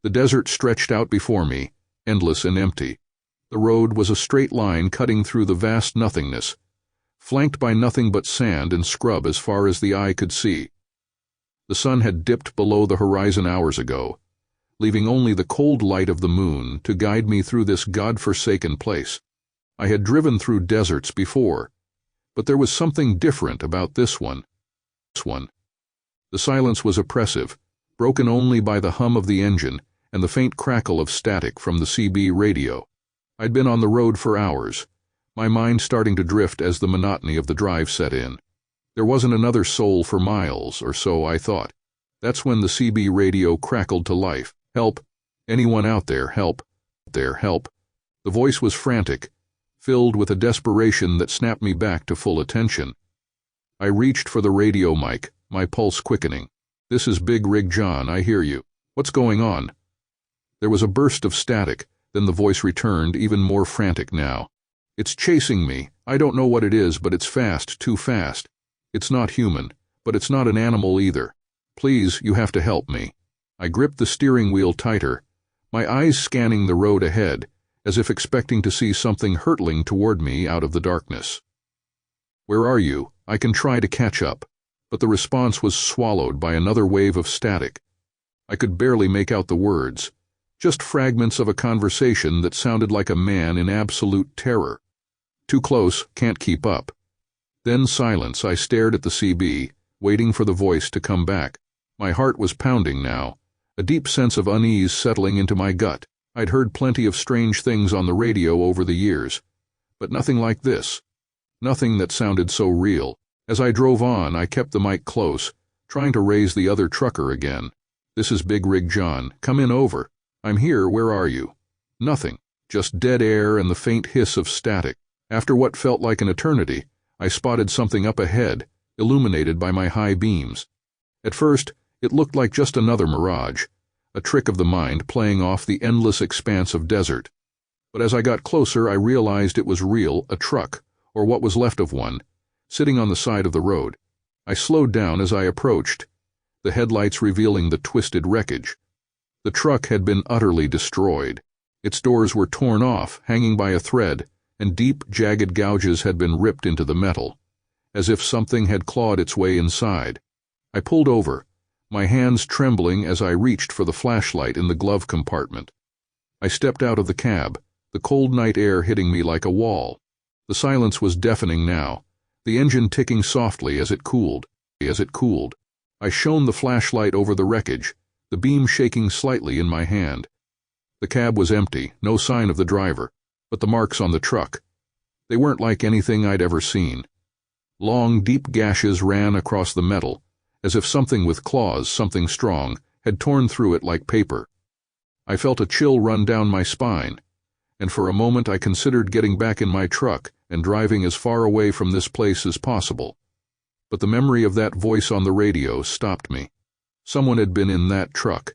The desert stretched out before me, endless and empty. The road was a straight line cutting through the vast nothingness, flanked by nothing but sand and scrub as far as the eye could see. The sun had dipped below the horizon hours ago, leaving only the cold light of the moon to guide me through this God-forsaken place. I had driven through deserts before, but there was something different about this one. The silence was oppressive, broken only by the hum of the engine and the faint crackle of static from the CB radio. I'd been on the road for hours, my mind starting to drift as the monotony of the drive set in. There wasn't another soul for miles, or so I thought. That's when the CB radio crackled to life. "Help! Anyone out there, help! There, help!" The voice was frantic, filled with a desperation that snapped me back to full attention. I reached for the radio mic, my pulse quickening. "This is Big Rig John, I hear you. What's going on?" There was a burst of static, then the voice returned, even more frantic now. "It's chasing me. I don't know what it is, but it's fast, too fast. It's not human, but it's not an animal either. Please, you have to help me." I gripped the steering wheel tighter, my eyes scanning the road ahead, as if expecting to see something hurtling toward me out of the darkness. "Where are you? I can try to catch up." But the response was swallowed by another wave of static. I could barely make out the words, just fragments of a conversation that sounded like a man in absolute terror. "Too close, can't keep up." Then silence. I stared at the CB, waiting for the voice to come back. My heart was pounding now, a deep sense of unease settling into my gut. I'd heard plenty of strange things on the radio over the years, but nothing like this. Nothing that sounded so real. As I drove on, I kept the mic close, trying to raise the other trucker again. "This is Big Rig John. Come in over. I'm here, where are you?" Nothing, just dead air and the faint hiss of static. After what felt like an eternity, I spotted something up ahead, illuminated by my high beams. At first, it looked like just another mirage, a trick of the mind playing off the endless expanse of desert. But as I got closer, I realized it was real, a truck, or what was left of one, sitting on the side of the road. I slowed down as I approached, the headlights revealing the twisted wreckage. The truck had been utterly destroyed. Its doors were torn off, hanging by a thread, and deep, jagged gouges had been ripped into the metal, as if something had clawed its way inside. I pulled over, my hands trembling as I reached for the flashlight in the glove compartment. I stepped out of the cab, the cold night air hitting me like a wall. The silence was deafening now, the engine ticking softly as it cooled. I shone the flashlight over the wreckage, the beam shaking slightly in my hand. The cab was empty, no sign of the driver, but the marks on the truck. They weren't like anything I'd ever seen. Long, deep gashes ran across the metal, as if something with claws, something strong, had torn through it like paper. I felt a chill run down my spine, and for a moment I considered getting back in my truck and driving as far away from this place as possible. But the memory of that voice on the radio stopped me. Someone had been in that truck,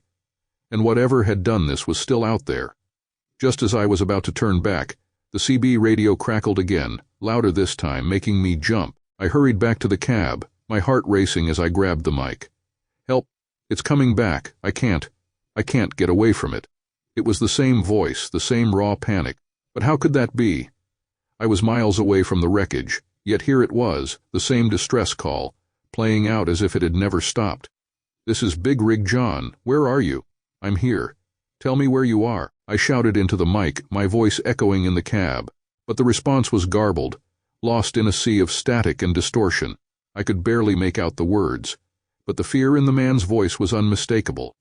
and whatever had done this was still out there. Just as I was about to turn back, the CB radio crackled again, louder this time, making me jump. I hurried back to the cab, my heart racing as I grabbed the mic. "Help! It's coming back. I can't get away from it." It was the same voice, the same raw panic. But how could that be? I was miles away from the wreckage, yet here it was, the same distress call, playing out as if it had never stopped. "This is Big Rig John. Where are you?" "I'm here. Tell me where you are." I shouted into the mic, my voice echoing in the cab, but the response was garbled, lost in a sea of static and distortion. I could barely make out the words, but the fear in the man's voice was unmistakable.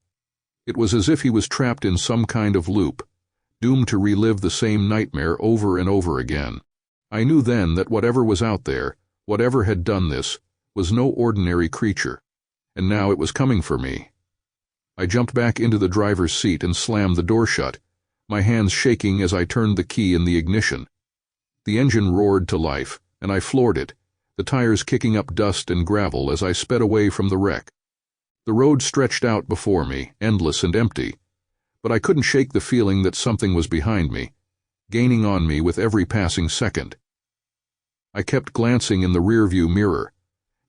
It was as if he was trapped in some kind of loop, doomed to relive the same nightmare over and over again. I knew then that whatever was out there, whatever had done this, was no ordinary creature, and now it was coming for me. I jumped back into the driver's seat and slammed the door shut, my hands shaking as I turned the key in the ignition. The engine roared to life, and I floored it, the tires kicking up dust and gravel as I sped away from the wreck. The road stretched out before me, endless and empty, but I couldn't shake the feeling that something was behind me, gaining on me with every passing second. I kept glancing in the rearview mirror,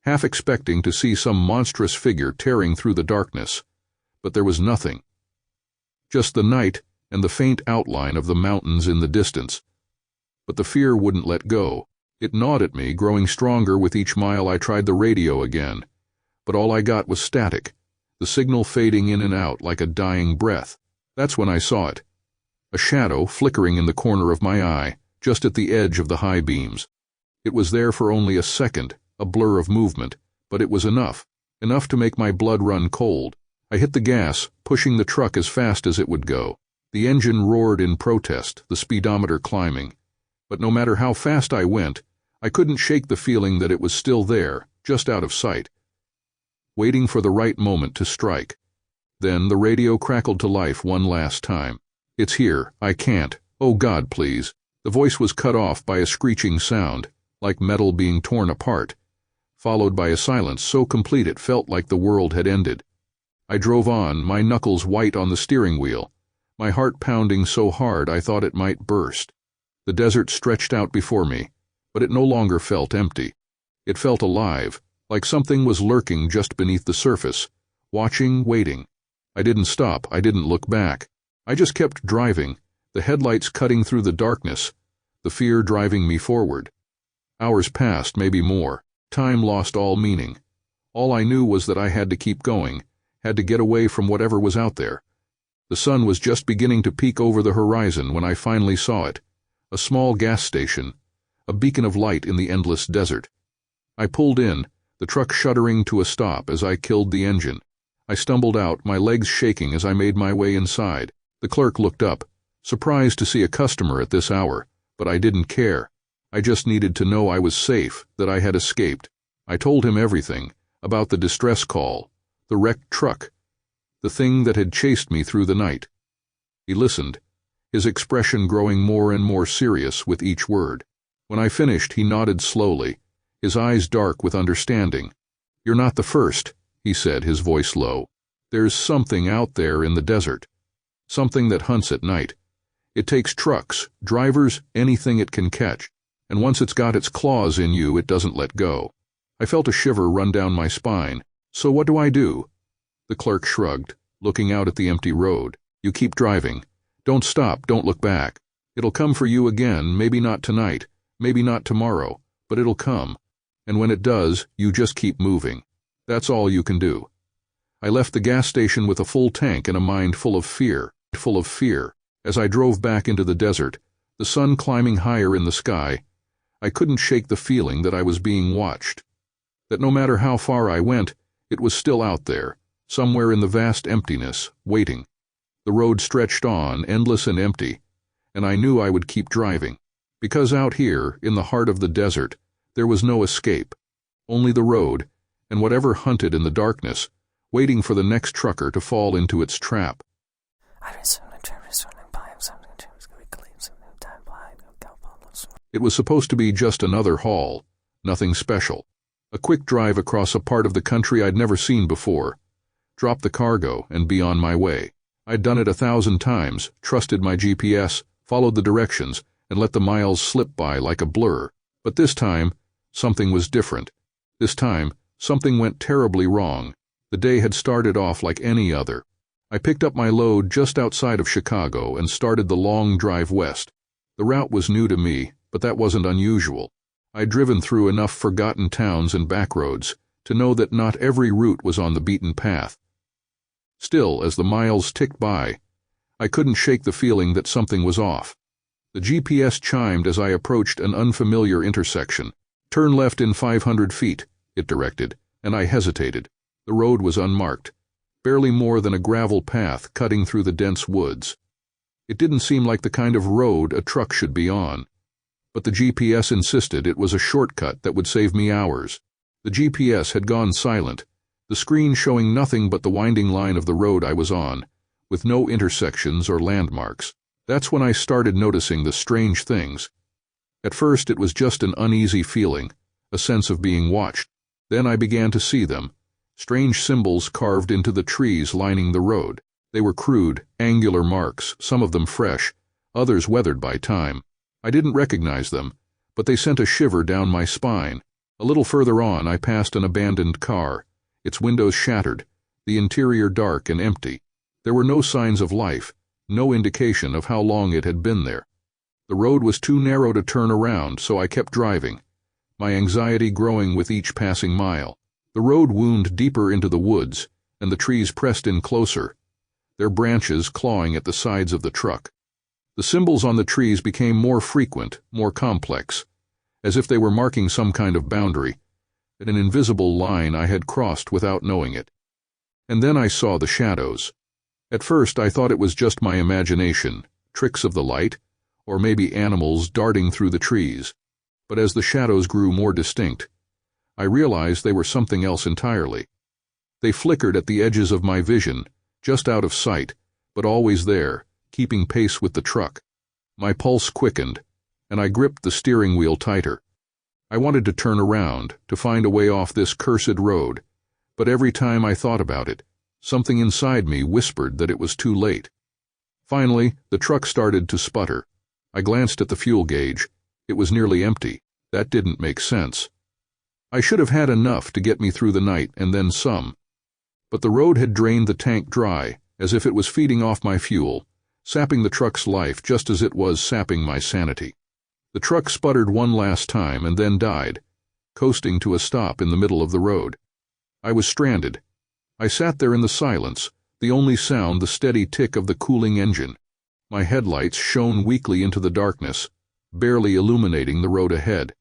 half expecting to see some monstrous figure tearing through the darkness, but there was nothing. just the night and the faint outline of the mountains in the distance. But the fear wouldn't let go. It gnawed at me, growing stronger with each mile. I tried the radio again, but all I got was static, the signal fading in and out like a dying breath. That's when I saw it. A shadow flickering in the corner of my eye, just at the edge of the high beams. It was there for only a second, a blur of movement, but it was enough to make my blood run cold. I hit the gas, pushing the truck as fast as it would go. The engine roared in protest, the speedometer climbing. But no matter how fast I went, I couldn't shake the feeling that it was still there, just out of sight, waiting for the right moment to strike. Then the radio crackled to life one last time. "It's here. I can't. Oh God, please." The voice was cut off by a screeching sound, like metal being torn apart, followed by a silence so complete it felt like the world had ended. I drove on, my knuckles white on the steering wheel, my heart pounding so hard I thought it might burst. The desert stretched out before me, but it no longer felt empty. It felt alive, like something was lurking just beneath the surface, watching, waiting. I didn't stop, I didn't look back. I just kept driving, the headlights cutting through the darkness, the fear driving me forward. Hours passed, maybe more. Time lost all meaning. All I knew was that I had to keep going, had to get away from whatever was out there. The sun was just beginning to peek over the horizon when I finally saw it. A small gas station, a beacon of light in the endless desert. I pulled in, the truck shuddering to a stop as I killed the engine. I stumbled out, my legs shaking as I made my way inside. The clerk looked up, surprised to see a customer at this hour, but I didn't care. I just needed to know I was safe, that I had escaped. I told him everything, about the distress call, the wrecked truck, the thing that had chased me through the night. He listened, his expression growing more and more serious with each word. When I finished, he nodded slowly, his eyes dark with understanding. "You're not the first," he said, his voice low. "There's something out there in the desert. Something that hunts at night. It takes trucks, drivers, anything it can catch. And once it's got its claws in you, it doesn't let go." I felt a shiver run down my spine. "So what do I do?" The clerk shrugged, looking out at the empty road. "You keep driving. Don't stop, don't look back. It'll come for you again, maybe not tonight, maybe not tomorrow, but it'll come. And when it does, you just keep moving. That's all you can do." I left the gas station with a full tank and a mind full of fear. As I drove back into the desert, the sun climbing higher in the sky, I couldn't shake the feeling that I was being watched. That no matter how far I went, it was still out there, somewhere in the vast emptiness, waiting. The road stretched on, endless and empty, and I knew I would keep driving. Because out here, in the heart of the desert, there was no escape. Only the road, and whatever hunted in the darkness, waiting for the next trucker to fall into its trap. It was supposed to be just another haul, nothing special. A quick drive across a part of the country I'd never seen before. Drop the cargo and be on my way. I'd done it 1,000 times, trusted my GPS, followed the directions, and let the miles slip by like a blur. But this time, something was different. This time, something went terribly wrong. The day had started off like any other. I picked up my load just outside of Chicago and started the long drive west. The route was new to me, but that wasn't unusual. I'd driven through enough forgotten towns and backroads to know that not every route was on the beaten path. Still, as the miles ticked by, I couldn't shake the feeling that something was off. The GPS chimed as I approached an unfamiliar intersection. "Turn left in 500 feet, it directed, and I hesitated. The road was unmarked, barely more than a gravel path cutting through the dense woods. It didn't seem like the kind of road a truck should be on. But the GPS insisted it was a shortcut that would save me hours. The GPS had gone silent, the screen showing nothing but the winding line of the road I was on, with no intersections or landmarks. That's when I started noticing the strange things. At first it was just an uneasy feeling, a sense of being watched. Then I began to see them, strange symbols carved into the trees lining the road. They were crude, angular marks, some of them fresh, others weathered by time. I didn't recognize them, but they sent a shiver down my spine. A little further on, I passed an abandoned car, its windows shattered, the interior dark and empty. There were no signs of life, no indication of how long it had been there. The road was too narrow to turn around, so I kept driving, my anxiety growing with each passing mile. The road wound deeper into the woods, and the trees pressed in closer, their branches clawing at the sides of the truck. The symbols on the trees became more frequent, more complex, as if they were marking some kind of boundary, an invisible line I had crossed without knowing it. And then I saw the shadows. At first I thought it was just my imagination, tricks of the light, or maybe animals darting through the trees. But as the shadows grew more distinct, I realized they were something else entirely. They flickered at the edges of my vision, just out of sight, but always there, keeping pace with the truck. My pulse quickened, and I gripped the steering wheel tighter. I wanted to turn around, to find a way off this cursed road, but every time I thought about it, something inside me whispered that it was too late. Finally, the truck started to sputter. I glanced at the fuel gauge. It was nearly empty. That didn't make sense. I should have had enough to get me through the night and then some. But the road had drained the tank dry, as if it was feeding off my fuel, sapping the truck's life just as it was sapping my sanity. The truck sputtered one last time and then died, coasting to a stop in the middle of the road. I was stranded. I sat there in the silence, the only sound the steady tick of the cooling engine. My headlights shone weakly into the darkness, barely illuminating the road ahead.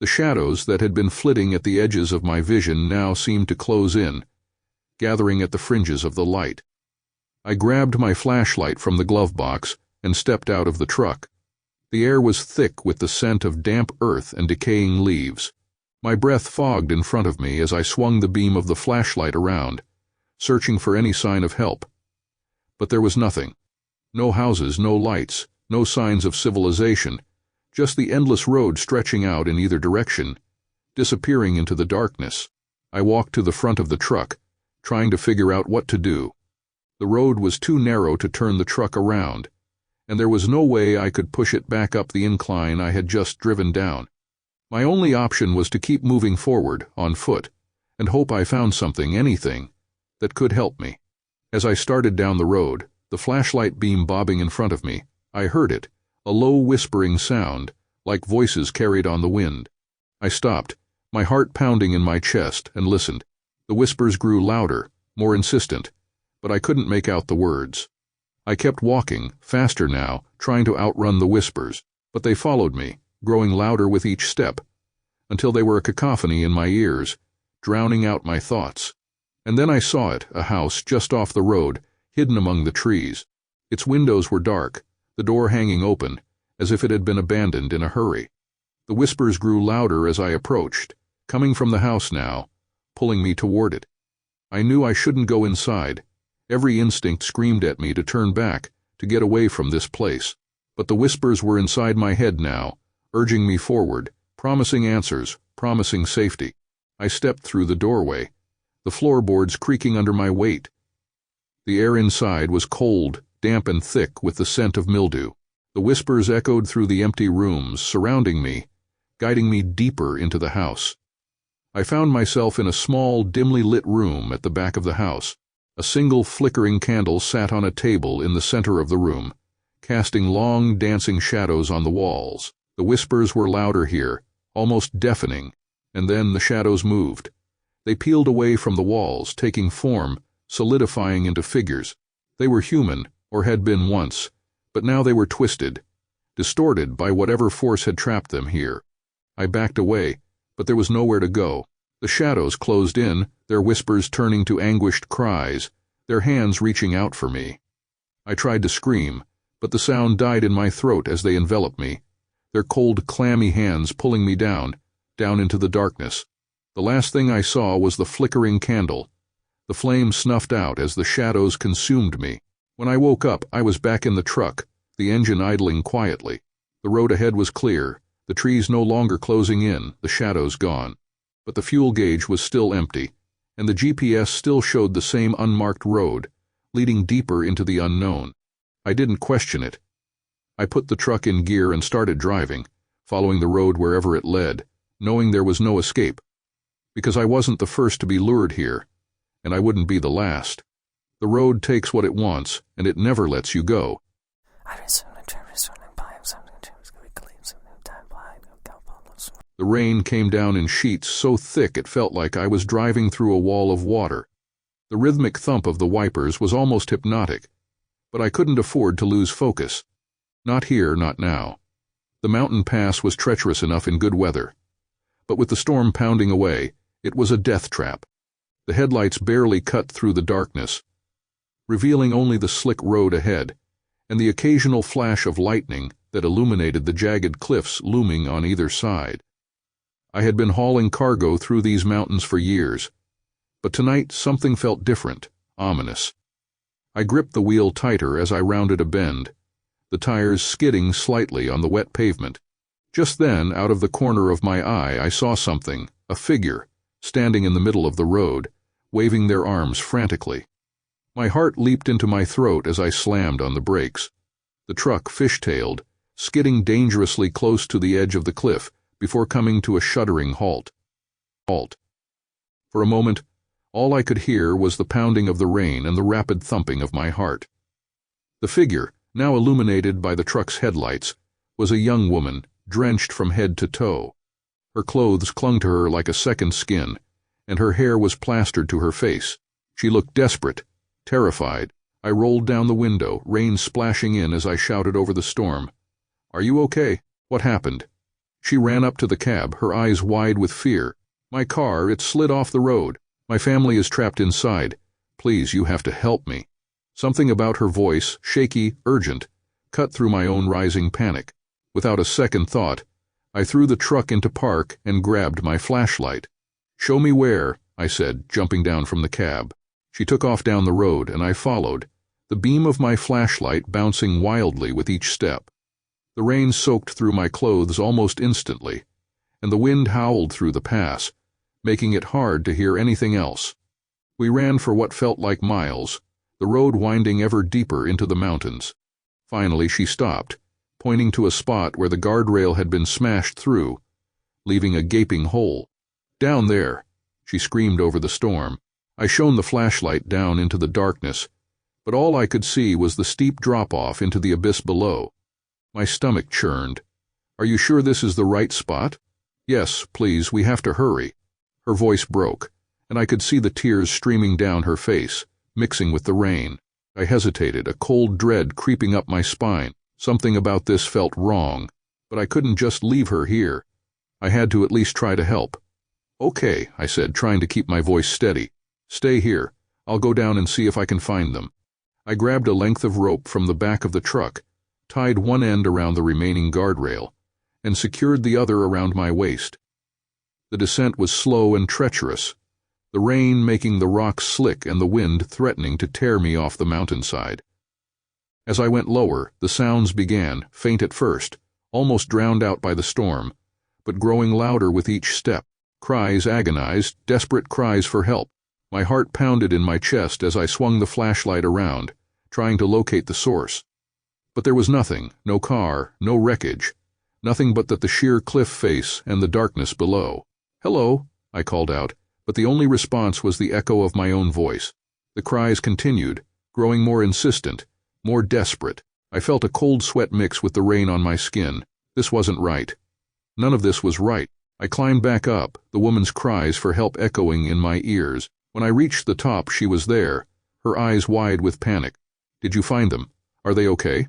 The shadows that had been flitting at the edges of my vision now seemed to close in, gathering at the fringes of the light. I grabbed my flashlight from the glove box and stepped out of the truck. The air was thick with the scent of damp earth and decaying leaves. My breath fogged in front of me as I swung the beam of the flashlight around, searching for any sign of help. But there was nothing. No houses, no lights, no signs of civilization, just the endless road stretching out in either direction, disappearing into the darkness. I walked to the front of the truck, trying to figure out what to do. The road was too narrow to turn the truck around, and there was no way I could push it back up the incline I had just driven down. My only option was to keep moving forward, on foot, and hope I found something, anything, that could help me. As I started down the road, the flashlight beam bobbing in front of me, I heard it, a low whispering sound, like voices carried on the wind. I stopped, my heart pounding in my chest, and listened. The whispers grew louder, more insistent, but I couldn't make out the words. I kept walking, faster now, trying to outrun the whispers, but they followed me, growing louder with each step, until they were a cacophony in my ears, drowning out my thoughts. And then I saw it, a house just off the road, hidden among the trees. Its windows were dark, the door hanging open, as if it had been abandoned in a hurry. The whispers grew louder as I approached, coming from the house now, pulling me toward it. I knew I shouldn't go inside. Every instinct screamed at me to turn back, to get away from this place. But the whispers were inside my head now, urging me forward, promising answers, promising safety. I stepped through the doorway, the floorboards creaking under my weight. The air inside was cold, damp and thick with the scent of mildew. The whispers echoed through the empty rooms, surrounding me, guiding me deeper into the house. I found myself in a small, dimly lit room at the back of the house. A single flickering candle sat on a table in the center of the room, casting long, dancing shadows on the walls. The whispers were louder here, almost deafening, and then the shadows moved. They peeled away from the walls, taking form, solidifying into figures. They were human, or had been once, but now they were twisted, distorted by whatever force had trapped them here. I backed away, but there was nowhere to go. The shadows closed in, their whispers turning to anguished cries, their hands reaching out for me. I tried to scream, but the sound died in my throat as they enveloped me, their cold, clammy hands pulling me down into the darkness. The last thing I saw was the flickering candle. The flame snuffed out as the shadows consumed me. When I woke up, I was back in the truck, the engine idling quietly. The road ahead was clear, the trees no longer closing in, the shadows gone. But the fuel gauge was still empty, and the GPS still showed the same unmarked road, leading deeper into the unknown. I didn't question it. I put the truck in gear and started driving, following the road wherever it led, knowing there was no escape. Because I wasn't the first to be lured here, and I wouldn't be the last. The road takes what it wants, and it never lets you go. The rain came down in sheets so thick it felt like I was driving through a wall of water. The rhythmic thump of the wipers was almost hypnotic, but I couldn't afford to lose focus. Not here, not now. The mountain pass was treacherous enough in good weather, but with the storm pounding away, it was a death trap. The headlights barely cut through the darkness, revealing only the slick road ahead, and the occasional flash of lightning that illuminated the jagged cliffs looming on either side. I had been hauling cargo through these mountains for years, but tonight something felt different, ominous. I gripped the wheel tighter as I rounded a bend, the tires skidding slightly on the wet pavement. Just then, out of the corner of my eye, I saw something, a figure, standing in the middle of the road, waving their arms frantically. My heart leaped into my throat as I slammed on the brakes. The truck fishtailed, skidding dangerously close to the edge of the cliff before coming to a shuddering halt. For a moment, all I could hear was the pounding of the rain and the rapid thumping of my heart. The figure, now illuminated by the truck's headlights, was a young woman, drenched from head to toe. Her clothes clung to her like a second skin, and her hair was plastered to her face. She looked desperate, terrified. I rolled down the window, rain splashing in as I shouted over the storm. "Are you okay? What happened?" She ran up to the cab, her eyes wide with fear. "My car, it slid off the road. My family is trapped inside. Please, you have to help me." Something about her voice, shaky, urgent, cut through my own rising panic. Without a second thought, I threw the truck into park and grabbed my flashlight. "Show me where," I said, jumping down from the cab. She took off down the road, and I followed, the beam of my flashlight bouncing wildly with each step. The rain soaked through my clothes almost instantly, and the wind howled through the pass, making it hard to hear anything else. We ran for what felt like miles, the road winding ever deeper into the mountains. Finally she stopped, pointing to a spot where the guardrail had been smashed through, leaving a gaping hole. "Down there," she screamed over the storm. I shone the flashlight down into the darkness, but all I could see was the steep drop-off into the abyss below. My stomach churned. "Are you sure this is the right spot?" "Yes, please, we have to hurry." Her voice broke, and I could see the tears streaming down her face, mixing with the rain. I hesitated, a cold dread creeping up my spine. Something about this felt wrong, but I couldn't just leave her here. I had to at least try to help. "Okay," I said, trying to keep my voice steady. "Stay here. I'll go down and see if I can find them." I grabbed a length of rope from the back of the truck, tied one end around the remaining guardrail, and secured the other around my waist. The descent was slow and treacherous, the rain making the rocks slick and the wind threatening to tear me off the mountainside. As I went lower, the sounds began, faint at first, almost drowned out by the storm, but growing louder with each step. Cries agonized, desperate cries for help. My heart pounded in my chest as I swung the flashlight around, trying to locate the source. But there was nothing, no car, no wreckage, nothing but the sheer cliff face and the darkness below. "Hello," I called out, but the only response was the echo of my own voice. The cries continued, growing more insistent, more desperate. I felt a cold sweat mix with the rain on my skin. This wasn't right. None of this was right. I climbed back up, the woman's cries for help echoing in my ears. When I reached the top, she was there, her eyes wide with panic. "Did you find them? Are they okay?"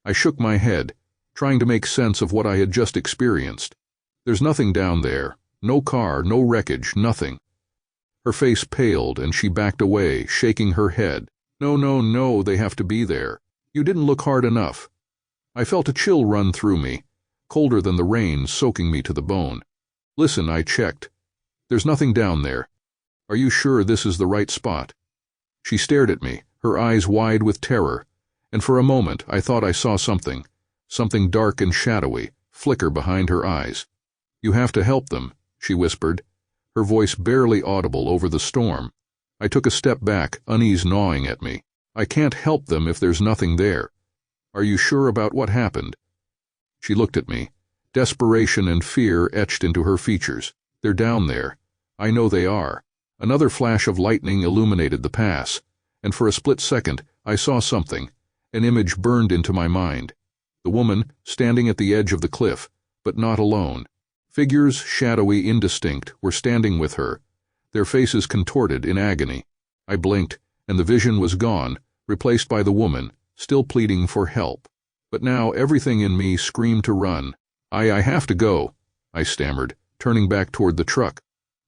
I shook my head, trying to make sense of what I had just experienced. "There's nothing down there. No car, no wreckage, nothing." Her face paled and she backed away, shaking her head. No, they have to be there. You didn't look hard enough." I felt a chill run through me, colder than the rain, soaking me to the bone. "Listen," I checked. "There's nothing down there. Are you sure this is the right spot?" She stared at me, her eyes wide with terror, and for a moment I thought I saw something dark and shadowy, flicker behind her eyes. "You have to help them," she whispered, her voice barely audible over the storm. I took a step back, unease gnawing at me. "I can't help them if there's nothing there. Are you sure about what happened?" She looked at me, desperation and fear etched into her features. "They're down there. I know they are." Another flash of lightning illuminated the pass, and for a split second I saw something. An image burned into my mind. The woman, standing at the edge of the cliff, but not alone. Figures, shadowy, indistinct, were standing with her, their faces contorted in agony. I blinked, and the vision was gone, replaced by the woman, still pleading for help. But now everything in me screamed to run. I have to go," I stammered, turning back toward the truck.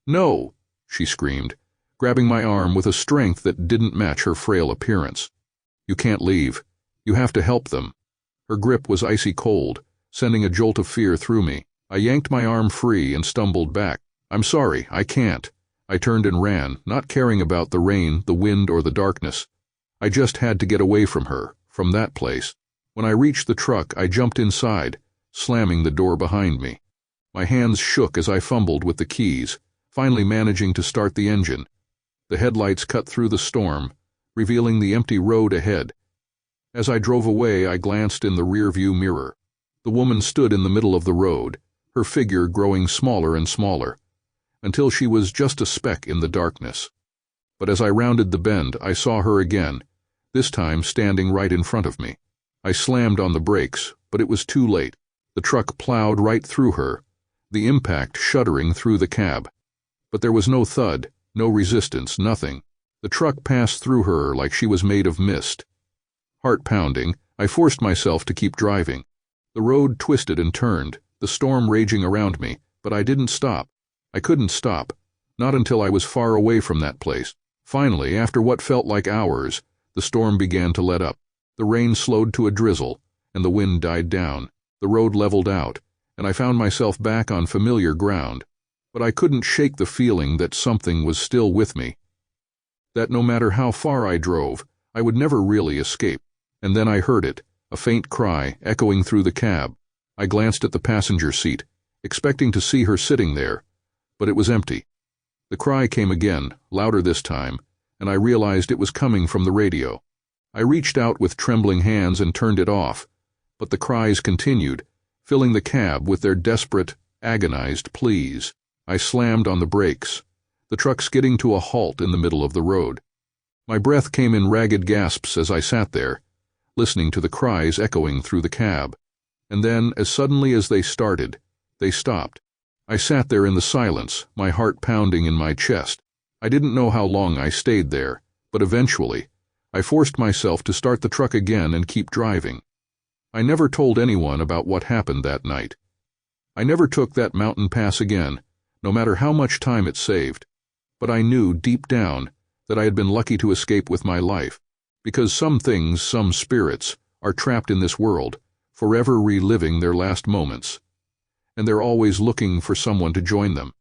"No," she screamed, grabbing my arm with a strength that didn't match her frail appearance. "You can't leave. You have to help them." Her grip was icy cold, sending a jolt of fear through me. I yanked my arm free and stumbled back. "I'm sorry, I can't." I turned and ran, not caring about the rain, the wind, or the darkness. I just had to get away from her, from that place. When I reached the truck, I jumped inside, slamming the door behind me. My hands shook as I fumbled with the keys, finally managing to start the engine. The headlights cut through the storm, revealing the empty road ahead. As I drove away, I glanced in the rearview mirror. The woman stood in the middle of the road, her figure growing smaller and smaller, until she was just a speck in the darkness. But as I rounded the bend, I saw her again, this time standing right in front of me. I slammed on the brakes, but it was too late. The truck plowed right through her, the impact shuddering through the cab. But there was no thud, no resistance, nothing. The truck passed through her like she was made of mist. Heart pounding, I forced myself to keep driving. The road twisted and turned, the storm raging around me, but I didn't stop. I couldn't stop, not until I was far away from that place. Finally, after what felt like hours, the storm began to let up. The rain slowed to a drizzle, and the wind died down. The road leveled out, and I found myself back on familiar ground. But I couldn't shake the feeling that something was still with me. That no matter how far I drove, I would never really escape. And then I heard it, a faint cry echoing through the cab. I glanced at the passenger seat, expecting to see her sitting there, but it was empty. The cry came again, louder this time, and I realized it was coming from the radio. I reached out with trembling hands and turned it off, but the cries continued, filling the cab with their desperate, agonized pleas. I slammed on the brakes, the truck skidding to a halt in the middle of the road. My breath came in ragged gasps as I sat there, listening to the cries echoing through the cab. And then, as suddenly as they started, they stopped. I sat there in the silence, my heart pounding in my chest. I didn't know how long I stayed there, but eventually, I forced myself to start the truck again and keep driving. I never told anyone about what happened that night. I never took that mountain pass again, no matter how much time it saved. But I knew deep down that I had been lucky to escape with my life, because some things, some spirits, are trapped in this world, forever reliving their last moments. And they're always looking for someone to join them.